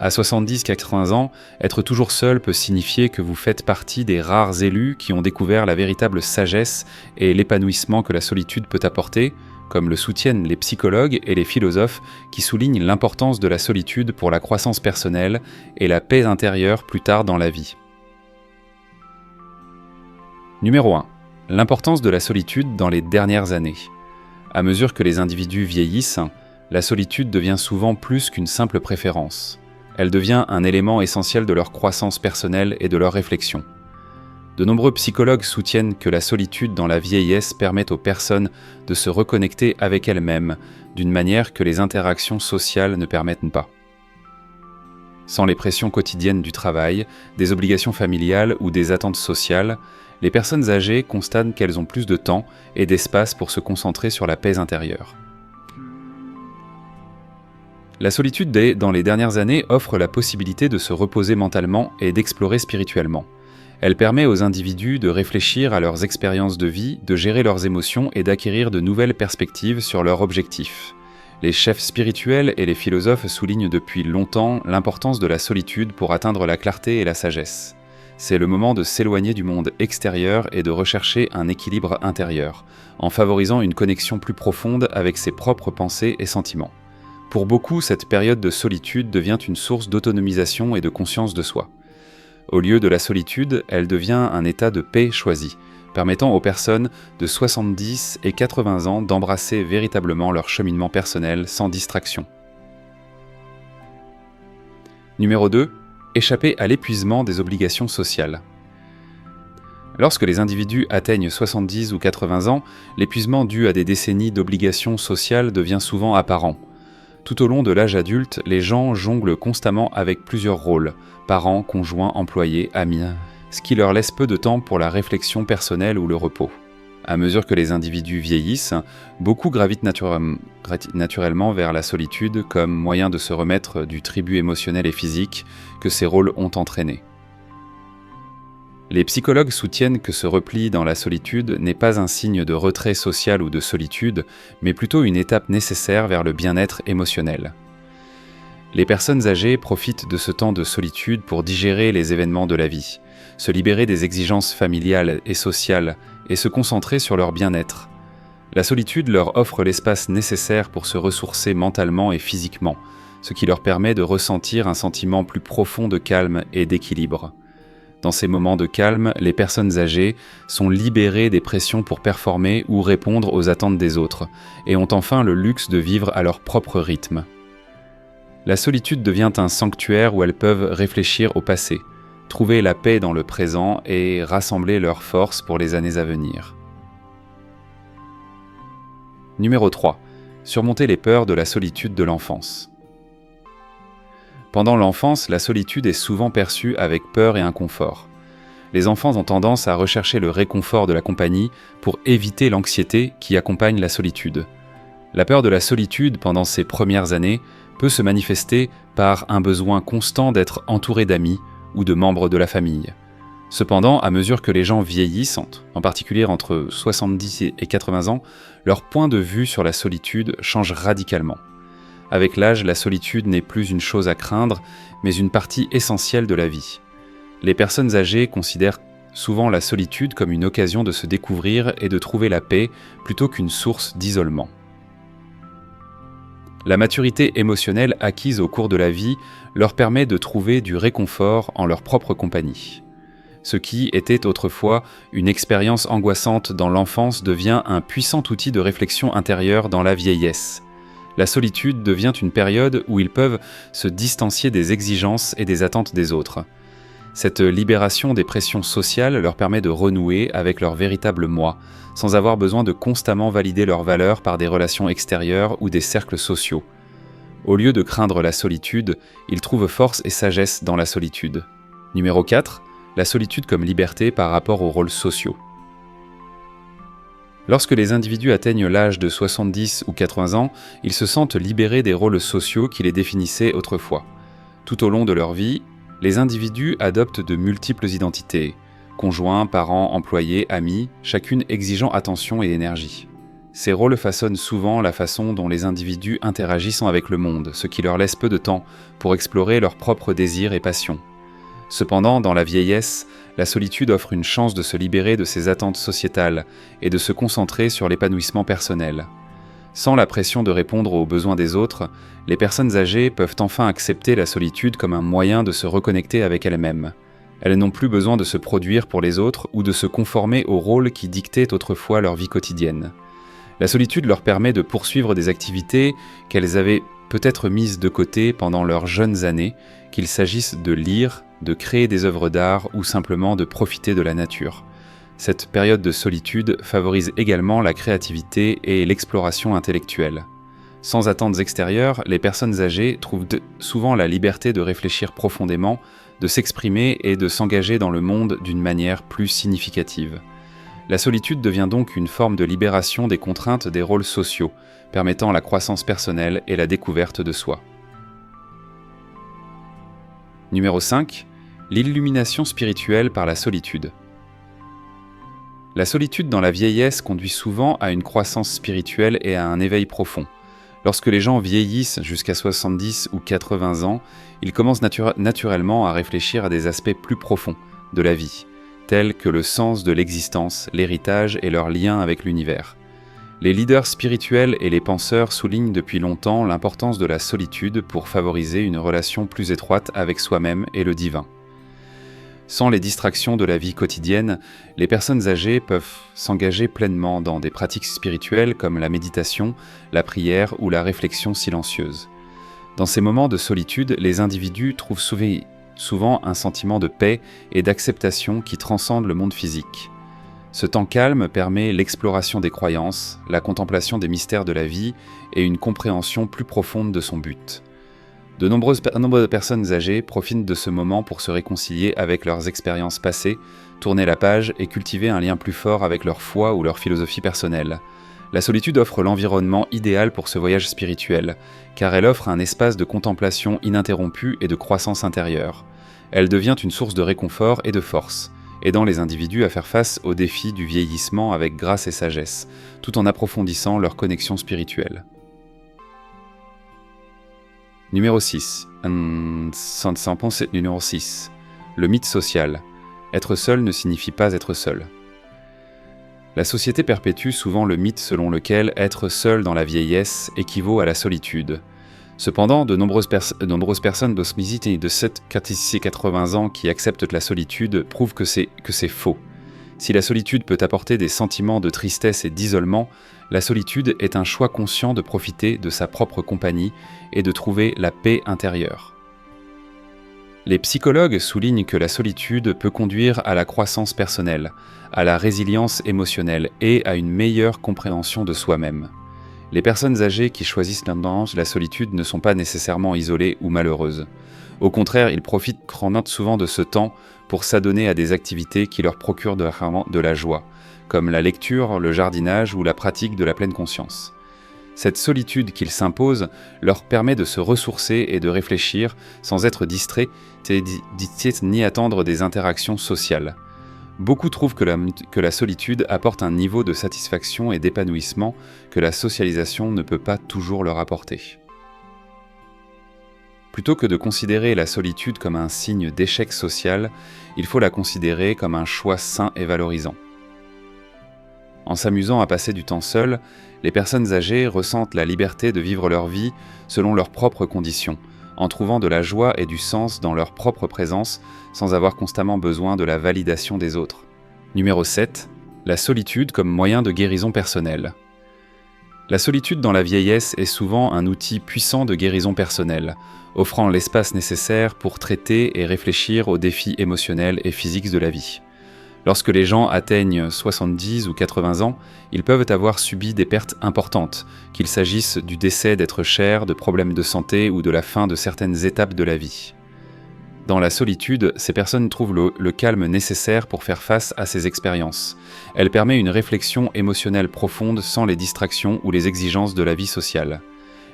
À 70-80 ans, être toujours seul peut signifier que vous faites partie des rares élus qui ont découvert la véritable sagesse et l'épanouissement que la solitude peut apporter, comme le soutiennent les psychologues et les philosophes qui soulignent l'importance de la solitude pour la croissance personnelle et la paix intérieure plus tard dans la vie. Numéro 1. L'importance de la solitude dans les dernières années. À mesure que les individus vieillissent, la solitude devient souvent plus qu'une simple préférence. Elle devient un élément essentiel de leur croissance personnelle et de leur réflexion. De nombreux psychologues soutiennent que la solitude dans la vieillesse permet aux personnes de se reconnecter avec elles-mêmes d'une manière que les interactions sociales ne permettent pas. Sans les pressions quotidiennes du travail, des obligations familiales ou des attentes sociales, les personnes âgées constatent qu'elles ont plus de temps et d'espace pour se concentrer sur la paix intérieure. La solitude dans les dernières années offre la possibilité de se reposer mentalement et d'explorer spirituellement. Elle permet aux individus de réfléchir à leurs expériences de vie, de gérer leurs émotions et d'acquérir de nouvelles perspectives sur leurs objectifs. Les chefs spirituels et les philosophes soulignent depuis longtemps l'importance de la solitude pour atteindre la clarté et la sagesse. C'est le moment de s'éloigner du monde extérieur et de rechercher un équilibre intérieur, en favorisant une connexion plus profonde avec ses propres pensées et sentiments. Pour beaucoup, cette période de solitude devient une source d'autonomisation et de conscience de soi. Au lieu de la solitude, elle devient un état de paix choisi, permettant aux personnes de 70 et 80 ans d'embrasser véritablement leur cheminement personnel sans distraction. Numéro 2. Échapper à l'épuisement des obligations sociales. Lorsque les individus atteignent 70 ou 80 ans, l'épuisement dû à des décennies d'obligations sociales devient souvent apparent. Tout au long de l'âge adulte, les gens jonglent constamment avec plusieurs rôles, parents, conjoints, employés, amis, ce qui leur laisse peu de temps pour la réflexion personnelle ou le repos. À mesure que les individus vieillissent, beaucoup gravitent naturellement vers la solitude comme moyen de se remettre du tribut émotionnel et physique que ces rôles ont entraîné. Les psychologues soutiennent que ce repli dans la solitude n'est pas un signe de retrait social ou de solitude, mais plutôt une étape nécessaire vers le bien-être émotionnel. Les personnes âgées profitent de ce temps de solitude pour digérer les événements de la vie, se libérer des exigences familiales et sociales et se concentrer sur leur bien-être. La solitude leur offre l'espace nécessaire pour se ressourcer mentalement et physiquement, ce qui leur permet de ressentir un sentiment plus profond de calme et d'équilibre. Dans ces moments de calme, les personnes âgées sont libérées des pressions pour performer ou répondre aux attentes des autres, et ont enfin le luxe de vivre à leur propre rythme. La solitude devient un sanctuaire où elles peuvent réfléchir au passé, trouver la paix dans le présent et rassembler leurs forces pour les années à venir. Numéro 3. Surmonter les peurs de la solitude de l'enfance. Pendant l'enfance, la solitude est souvent perçue avec peur et inconfort. Les enfants ont tendance à rechercher le réconfort de la compagnie pour éviter l'anxiété qui accompagne la solitude. La peur de la solitude pendant ces premières années peut se manifester par un besoin constant d'être entouré d'amis ou de membres de la famille. Cependant, à mesure que les gens vieillissent, en particulier entre 70 et 80 ans, leur point de vue sur la solitude change radicalement. Avec l'âge, la solitude n'est plus une chose à craindre, mais une partie essentielle de la vie. Les personnes âgées considèrent souvent la solitude comme une occasion de se découvrir et de trouver la paix plutôt qu'une source d'isolement. La maturité émotionnelle acquise au cours de la vie leur permet de trouver du réconfort en leur propre compagnie. Ce qui était autrefois une expérience angoissante dans l'enfance devient un puissant outil de réflexion intérieure dans la vieillesse. La solitude devient une période où ils peuvent se distancier des exigences et des attentes des autres. Cette libération des pressions sociales leur permet de renouer avec leur véritable moi, sans avoir besoin de constamment valider leurs valeurs par des relations extérieures ou des cercles sociaux. Au lieu de craindre la solitude, ils trouvent force et sagesse dans la solitude. Numéro 4. La solitude comme liberté par rapport aux rôles sociaux. Lorsque les individus atteignent l'âge de 70 ou 80 ans, ils se sentent libérés des rôles sociaux qui les définissaient autrefois. Tout au long de leur vie, les individus adoptent de multiples identités, conjoints, parents, employés, amis, chacune exigeant attention et énergie. Ces rôles façonnent souvent la façon dont les individus interagissent avec le monde, ce qui leur laisse peu de temps pour explorer leurs propres désirs et passions. Cependant, dans la vieillesse, la solitude offre une chance de se libérer de ses attentes sociétales et de se concentrer sur l'épanouissement personnel. Sans la pression de répondre aux besoins des autres, les personnes âgées peuvent enfin accepter la solitude comme un moyen de se reconnecter avec elles-mêmes. Elles n'ont plus besoin de se produire pour les autres ou de se conformer aux rôles qui dictaient autrefois leur vie quotidienne. La solitude leur permet de poursuivre des activités qu'elles avaient peut-être mises de côté pendant leurs jeunes années, qu'il s'agisse de lire, de créer des œuvres d'art ou simplement de profiter de la nature. Cette période de solitude favorise également la créativité et l'exploration intellectuelle. Sans attentes extérieures, les personnes âgées trouvent souvent la liberté de réfléchir profondément, de s'exprimer et de s'engager dans le monde d'une manière plus significative. La solitude devient donc une forme de libération des contraintes des rôles sociaux, permettant la croissance personnelle et la découverte de soi. Numéro 5. L'illumination spirituelle par la solitude. La solitude dans la vieillesse conduit souvent à une croissance spirituelle et à un éveil profond. Lorsque les gens vieillissent jusqu'à 70 ou 80 ans, ils commencent naturellement à réfléchir à des aspects plus profonds de la vie, tels que le sens de l'existence, l'héritage et leur lien avec l'univers. Les leaders spirituels et les penseurs soulignent depuis longtemps l'importance de la solitude pour favoriser une relation plus étroite avec soi-même et le divin. Sans les distractions de la vie quotidienne, les personnes âgées peuvent s'engager pleinement dans des pratiques spirituelles comme la méditation, la prière ou la réflexion silencieuse. Dans ces moments de solitude, les individus trouvent souvent un sentiment de paix et d'acceptation qui transcende le monde physique. Ce temps calme permet l'exploration des croyances, la contemplation des mystères de la vie et une compréhension plus profonde de son but. De nombreuses personnes âgées profitent de ce moment pour se réconcilier avec leurs expériences passées, tourner la page et cultiver un lien plus fort avec leur foi ou leur philosophie personnelle. La solitude offre l'environnement idéal pour ce voyage spirituel, car elle offre un espace de contemplation ininterrompu et de croissance intérieure. Elle devient une source de réconfort et de force, aidant les individus à faire face aux défis du vieillissement avec grâce et sagesse, tout en approfondissant leur connexion spirituelle. Numéro 6. Numéro 6. Le mythe social. Être seul ne signifie pas être seul. La société perpétue souvent le mythe selon lequel être seul dans la vieillesse équivaut à la solitude. Cependant, de nombreuses personnes de 80 ans qui acceptent la solitude prouvent que c'est faux. Si la solitude peut apporter des sentiments de tristesse et d'isolement, la solitude est un choix conscient de profiter de sa propre compagnie et de trouver la paix intérieure. Les psychologues soulignent que la solitude peut conduire à la croissance personnelle, à la résilience émotionnelle et à une meilleure compréhension de soi-même. Les personnes âgées qui choisissent la solitude ne sont pas nécessairement isolées ou malheureuses. Au contraire, ils profitent souvent de ce temps pour s'adonner à des activités qui leur procurent de la joie, comme la lecture, le jardinage ou la pratique de la pleine conscience. Cette solitude qu'ils s'imposent leur permet de se ressourcer et de réfléchir sans être distraits ni attendre des interactions sociales. Beaucoup trouvent que la solitude apporte un niveau de satisfaction et d'épanouissement que la socialisation ne peut pas toujours leur apporter. Plutôt que de considérer la solitude comme un signe d'échec social, il faut la considérer comme un choix sain et valorisant. En s'amusant à passer du temps seul, les personnes âgées ressentent la liberté de vivre leur vie selon leurs propres conditions, en trouvant de la joie et du sens dans leur propre présence sans avoir constamment besoin de la validation des autres. Numéro 7. La solitude comme moyen de guérison personnelle. La solitude dans la vieillesse est souvent un outil puissant de guérison personnelle, offrant l'espace nécessaire pour traiter et réfléchir aux défis émotionnels et physiques de la vie. Lorsque les gens atteignent 70 ou 80 ans, ils peuvent avoir subi des pertes importantes, qu'il s'agisse du décès d'êtres chers, de problèmes de santé ou de la fin de certaines étapes de la vie. Dans la solitude, ces personnes trouvent le calme nécessaire pour faire face à ces expériences. Elle permet une réflexion émotionnelle profonde sans les distractions ou les exigences de la vie sociale.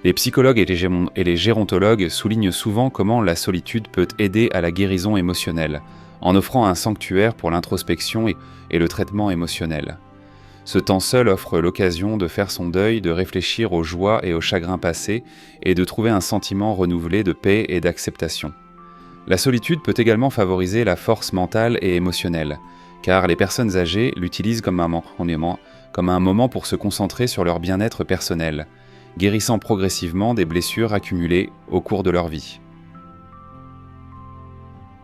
Les psychologues et les gérontologues soulignent souvent comment la solitude peut aider à la guérison émotionnelle, en offrant un sanctuaire pour l'introspection et le traitement émotionnel. Ce temps seul offre l'occasion de faire son deuil, de réfléchir aux joies et aux chagrins passés et de trouver un sentiment renouvelé de paix et d'acceptation. La solitude peut également favoriser la force mentale et émotionnelle, car les personnes âgées l'utilisent comme un moment pour se concentrer sur leur bien-être personnel, guérissant progressivement des blessures accumulées au cours de leur vie.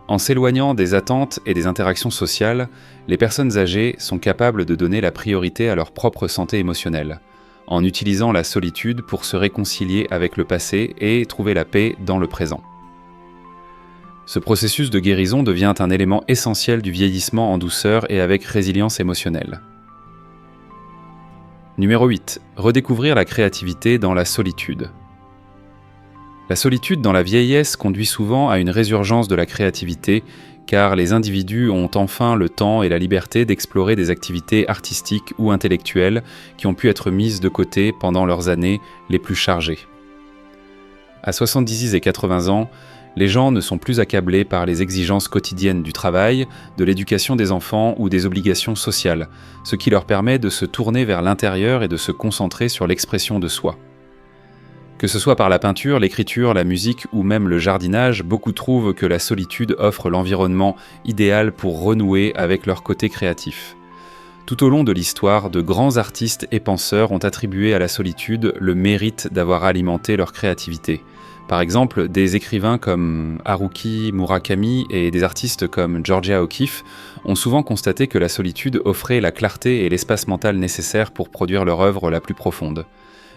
En s'éloignant des attentes et des interactions sociales, les personnes âgées sont capables de donner la priorité à leur propre santé émotionnelle, en utilisant la solitude pour se réconcilier avec le passé et trouver la paix dans le présent. Ce processus de guérison devient un élément essentiel du vieillissement en douceur et avec résilience émotionnelle. Numéro 8. Redécouvrir la créativité dans la solitude. La solitude dans la vieillesse conduit souvent à une résurgence de la créativité, car les individus ont enfin le temps et la liberté d'explorer des activités artistiques ou intellectuelles qui ont pu être mises de côté pendant leurs années les plus chargées. À 70 et 80 ans, les gens ne sont plus accablés par les exigences quotidiennes du travail, de l'éducation des enfants ou des obligations sociales, ce qui leur permet de se tourner vers l'intérieur et de se concentrer sur l'expression de soi. Que ce soit par la peinture, l'écriture, la musique ou même le jardinage, beaucoup trouvent que la solitude offre l'environnement idéal pour renouer avec leur côté créatif. Tout au long de l'histoire, de grands artistes et penseurs ont attribué à la solitude le mérite d'avoir alimenté leur créativité. Par exemple, des écrivains comme Haruki Murakami et des artistes comme Georgia O'Keeffe ont souvent constaté que la solitude offrait la clarté et l'espace mental nécessaires pour produire leur œuvre la plus profonde.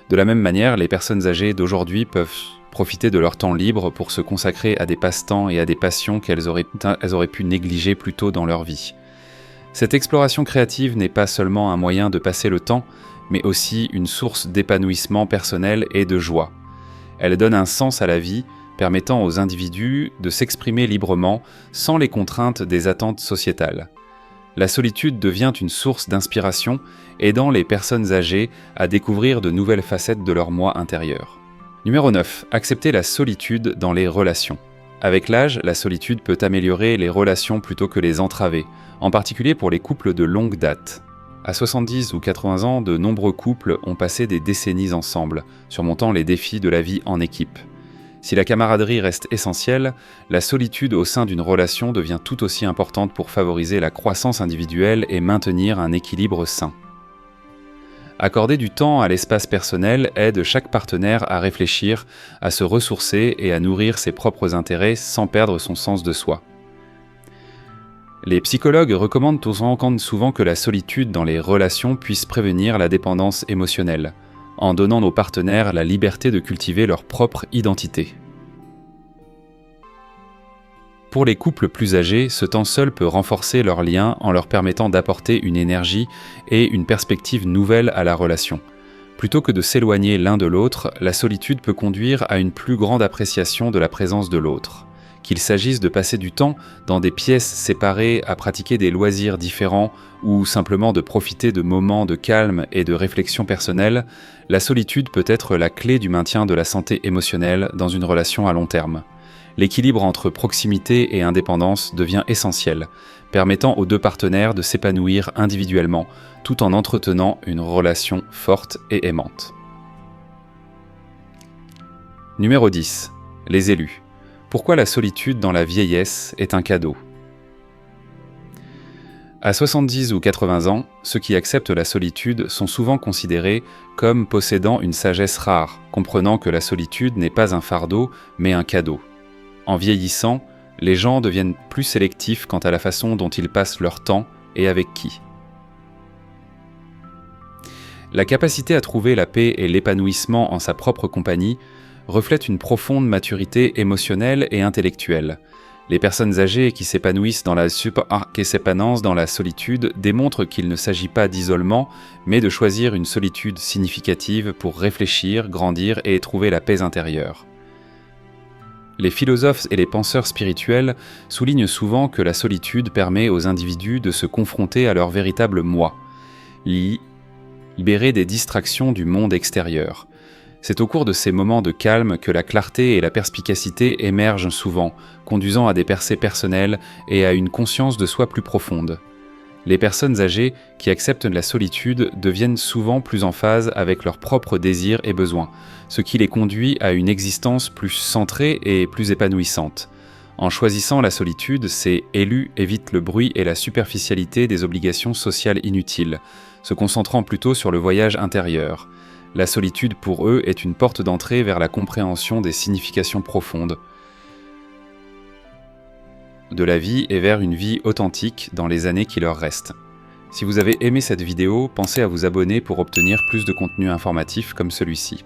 De la même manière, les personnes âgées d'aujourd'hui peuvent profiter de leur temps libre pour se consacrer à des passe-temps et à des passions qu'elles auraient pu négliger plus tôt dans leur vie. Cette exploration créative n'est pas seulement un moyen de passer le temps, mais aussi une source d'épanouissement personnel et de joie. Elle donne un sens à la vie, permettant aux individus de s'exprimer librement sans les contraintes des attentes sociétales. La solitude devient une source d'inspiration, aidant les personnes âgées à découvrir de nouvelles facettes de leur moi intérieur. Numéro 9. Accepter la solitude dans les relations. Avec l'âge, la solitude peut améliorer les relations plutôt que les entraver, en particulier pour les couples de longue date. À 70 ou 80 ans, de nombreux couples ont passé des décennies ensemble, surmontant les défis de la vie en équipe. Si la camaraderie reste essentielle, la solitude au sein d'une relation devient tout aussi importante pour favoriser la croissance individuelle et maintenir un équilibre sain. Accorder du temps à l'espace personnel aide chaque partenaire à réfléchir, à se ressourcer et à nourrir ses propres intérêts sans perdre son sens de soi. Les psychologues recommandent souvent que la solitude dans les relations puisse prévenir la dépendance émotionnelle, en donnant aux partenaires la liberté de cultiver leur propre identité. Pour les couples plus âgés, ce temps seul peut renforcer leurs liens en leur permettant d'apporter une énergie et une perspective nouvelle à la relation. Plutôt que de s'éloigner l'un de l'autre, la solitude peut conduire à une plus grande appréciation de la présence de l'autre. Qu'il s'agisse de passer du temps dans des pièces séparées à pratiquer des loisirs différents ou simplement de profiter de moments de calme et de réflexion personnelle, la solitude peut être la clé du maintien de la santé émotionnelle dans une relation à long terme. L'équilibre entre proximité et indépendance devient essentiel, permettant aux deux partenaires de s'épanouir individuellement tout en entretenant une relation forte et aimante. Numéro 10. Les élus. Pourquoi la solitude dans la vieillesse est un cadeau ? À 70 ou 80 ans, ceux qui acceptent la solitude sont souvent considérés comme possédant une sagesse rare, comprenant que la solitude n'est pas un fardeau, mais un cadeau. En vieillissant, les gens deviennent plus sélectifs quant à la façon dont ils passent leur temps et avec qui. La capacité à trouver la paix et l'épanouissement en sa propre compagnie reflète une profonde maturité émotionnelle et intellectuelle. Les personnes âgées qui s'épanouissent dans la solitude démontrent qu'il ne s'agit pas d'isolement, mais de choisir une solitude significative pour réfléchir, grandir et trouver la paix intérieure. Les philosophes et les penseurs spirituels soulignent souvent que la solitude permet aux individus de se confronter à leur véritable moi, libérés des distractions du monde extérieur. C'est au cours de ces moments de calme que la clarté et la perspicacité émergent souvent, conduisant à des percées personnelles et à une conscience de soi plus profonde. Les personnes âgées qui acceptent la solitude deviennent souvent plus en phase avec leurs propres désirs et besoins, ce qui les conduit à une existence plus centrée et plus épanouissante. En choisissant la solitude, ces élus évitent le bruit et la superficialité des obligations sociales inutiles, se concentrant plutôt sur le voyage intérieur. La solitude pour eux est une porte d'entrée vers la compréhension des significations profondes de la vie et vers une vie authentique dans les années qui leur restent. Si vous avez aimé cette vidéo, pensez à vous abonner pour obtenir plus de contenu informatif comme celui-ci.